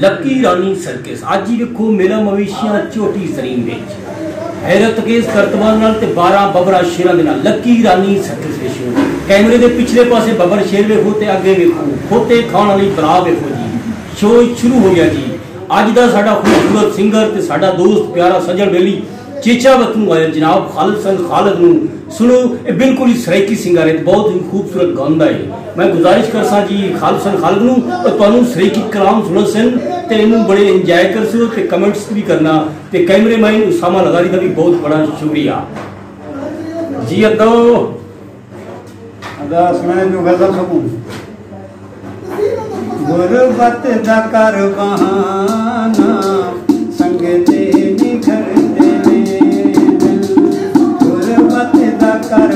Lucky रानी circus अज ही देखो मेला मवेशियां झोटी जरीन विच हैरत case करतबान नाल ते 12 बबरा शेरां दे नाल लकी रानी सर्कस दे शो कैमरे दे पिछले पासे बबर शेर वेखो ते अगे वेखो खोते खाण वाली बरा वेखो जी। शो शुरू हो गया जी। अज दा साडा खूबसूरत सिंगर ते साडा दोस्त प्यारा सजन बेली चेचा वतनू आया जनाब खालिद नू सुनो ये बिल्कुल ही सराइकी सिंगर है बहुत ही खूबसूरत गांदा है। मैं गुजारिश कर सा जी खालिद नू और तुहानू सराइकी कलाम सुनो सन ते इनू बड़े इंजॉय कर सो ते कमेंट्स भी करना ते कैमरेमैन उसामा लगारी दा भी बहुत बड़ा शुक्रिया जी। मैं जो गजल सकूं गुरबत दा कर बहाना संग ते निखर दे गुरबत दा कर